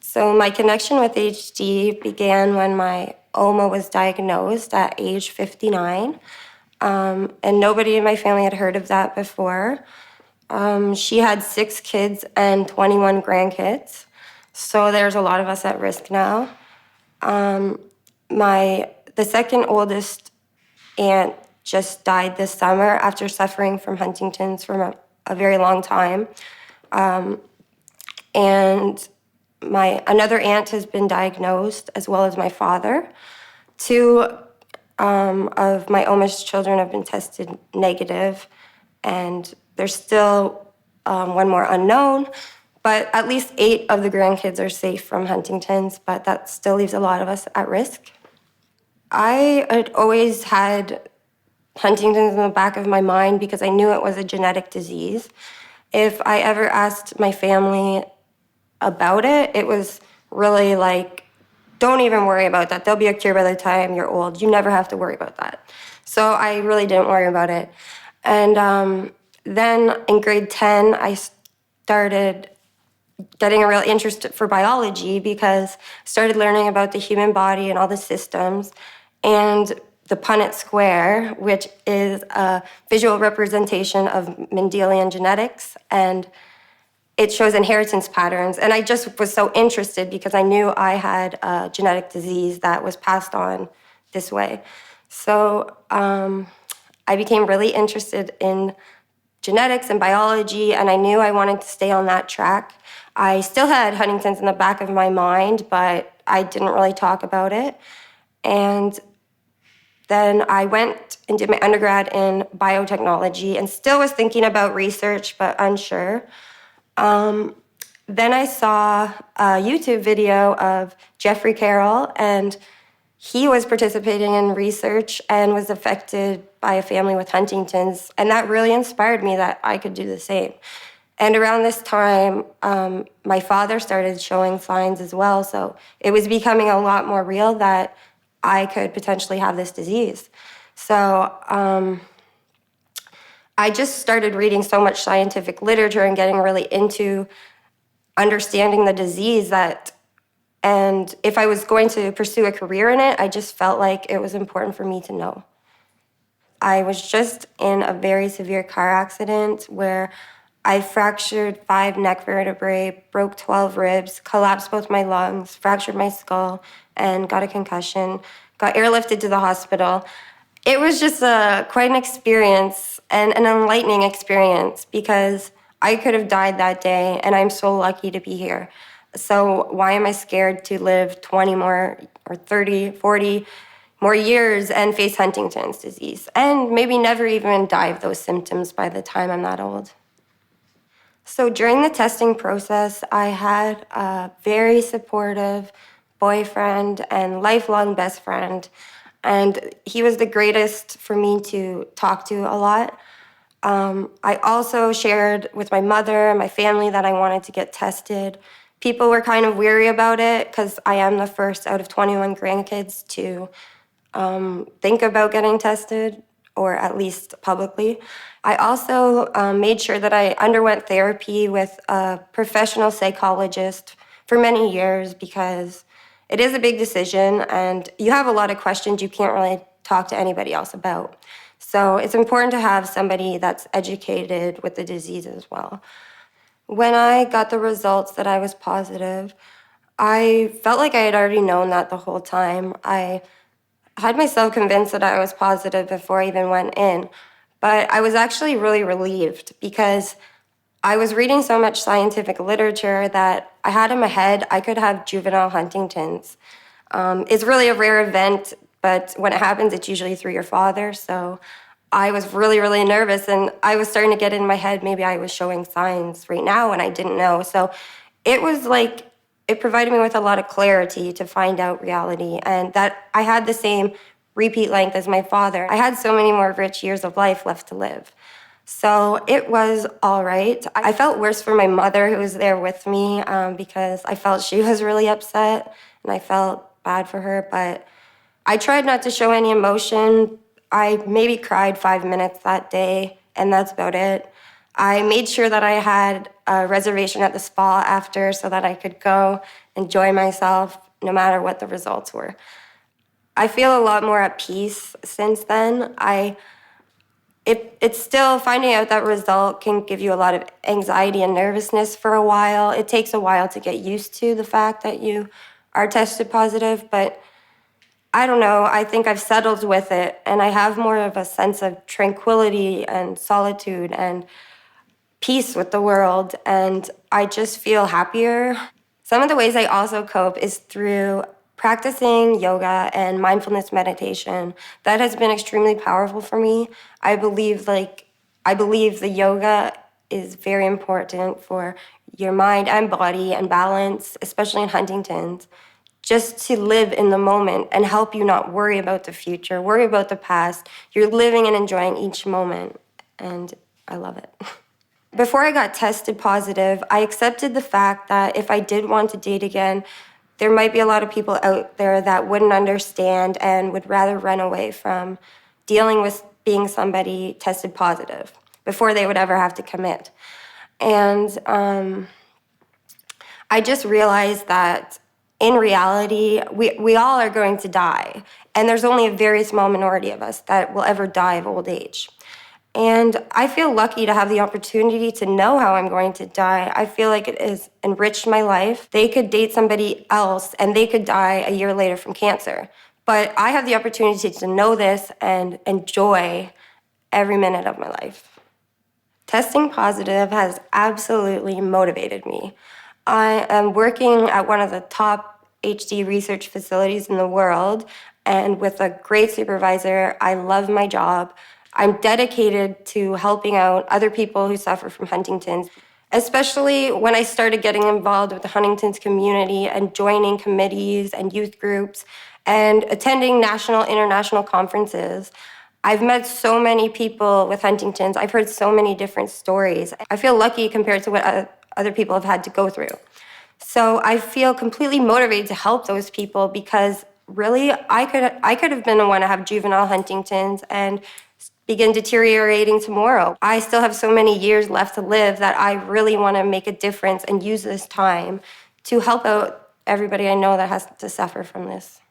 So my connection with HD began when my OMA was diagnosed at age 59. And nobody in my family had heard of that before. She had 6 kids and 21 grandkids. So there's a lot of us at risk now. The second oldest aunt just died this summer after suffering from Huntington's for a very long time. And another aunt has been diagnosed, as well as my father. 2 of my oldest children have been tested negative, and there's still 1 more unknown, but at least 8 of the grandkids are safe from Huntington's, but that still leaves a lot of us at risk. I had always had Huntington's in the back of my mind because I knew it was a genetic disease. If I ever asked my family about it, it was really like, don't even worry about that. There'll be a cure by the time you're old. You never have to worry about that. So I really didn't worry about it. And then in grade 10, I started getting a real interest for biology because I started learning about the human body and all the systems. And the Punnett square, which is a visual representation of Mendelian genetics, and it shows inheritance patterns. And I just was so interested because I knew I had a genetic disease that was passed on this way. So I became really interested in genetics and biology, and I knew I wanted to stay on that track. I still had Huntington's in the back of my mind, but I didn't really talk about it. And then I went and did my undergrad in biotechnology and still was thinking about research, but unsure. Then I saw a YouTube video of Jeffrey Carroll, and he was participating in research and was affected by a family with Huntington's, and that really inspired me that I could do the same. And around this time, my father started showing signs as well, so it was becoming a lot more real that I could potentially have this disease. So I just started reading so much scientific literature and getting really into understanding the disease and if I was going to pursue a career in it, I just felt like it was important for me to know. I was just in a very severe car accident where I fractured 5 neck vertebrae, broke 12 ribs, collapsed both my lungs, fractured my skull, and got a concussion, got airlifted to the hospital. It was just quite an experience and an enlightening experience because I could have died that day, and I'm so lucky to be here. So why am I scared to live 20 more or 30, 40 more years and face Huntington's disease and maybe never even die of those symptoms by the time I'm that old? So during the testing process, I had a very supportive boyfriend and lifelong best friend, and he was the greatest for me to talk to a lot. I also shared with my mother and my family that I wanted to get tested. People were kind of weary about it because I am the first out of 21 grandkids to think about getting tested, or at least publicly. I also made sure that I underwent therapy with a professional psychologist for many years because it is a big decision and you have a lot of questions you can't really talk to anybody else about. So it's important to have somebody that's educated with the disease as well. When I got the results that I was positive, I felt like I had already known that the whole time. I had myself convinced that I was positive before I even went in, but I was actually really relieved because I was reading so much scientific literature that I had in my head I could have juvenile Huntington's. It's really a rare event, but when it happens, it's usually through your father. So I was really, really nervous, and I was starting to get in my head maybe I was showing signs right now and I didn't know. So it was like, it provided me with a lot of clarity to find out reality, and that I had the same repeat length as my father. I had so many more rich years of life left to live. So it was all right. I felt worse for my mother who was there with me because I felt she was really upset and I felt bad for her, but I tried not to show any emotion. I maybe cried 5 minutes that day, and that's about it. I made sure that I had a reservation at the spa after so that I could go enjoy myself no matter what the results were. I feel a lot more at peace since then. It's still finding out that result can give you a lot of anxiety and nervousness for a while. It takes a while to get used to the fact that you are tested positive, but I don't know. I think I've settled with it, and I have more of a sense of tranquility and solitude and peace with the world, and I just feel happier. Some of the ways I also cope is through practicing yoga and mindfulness meditation. That has been extremely powerful for me. I believe the yoga is very important for your mind and body and balance, especially in Huntington's, just to live in the moment and help you not worry about the future, worry about the past. You're living and enjoying each moment, and I love it. Before I got tested positive, I accepted the fact that if I did want to date again, there might be a lot of people out there that wouldn't understand and would rather run away from dealing with being somebody tested positive before they would ever have to commit. And I just realized that in reality, we all are going to die. And there's only a very small minority of us that will ever die of old age. And I feel lucky to have the opportunity to know how I'm going to die. I feel like it has enriched my life. They could date somebody else and they could die a year later from cancer. But I have the opportunity to know this and enjoy every minute of my life. Testing positive has absolutely motivated me. I am working at one of the top HD research facilities in the world, and with a great supervisor. I love my job. I'm dedicated to helping out other people who suffer from Huntington's, especially when I started getting involved with the Huntington's community and joining committees and youth groups and attending national, international conferences. I've met so many people with Huntington's. I've heard so many different stories. I feel lucky compared to what other people have had to go through. So I feel completely motivated to help those people because really I could have been the one to have juvenile Huntington's and begin deteriorating tomorrow. I still have so many years left to live that I really want to make a difference and use this time to help out everybody I know that has to suffer from this.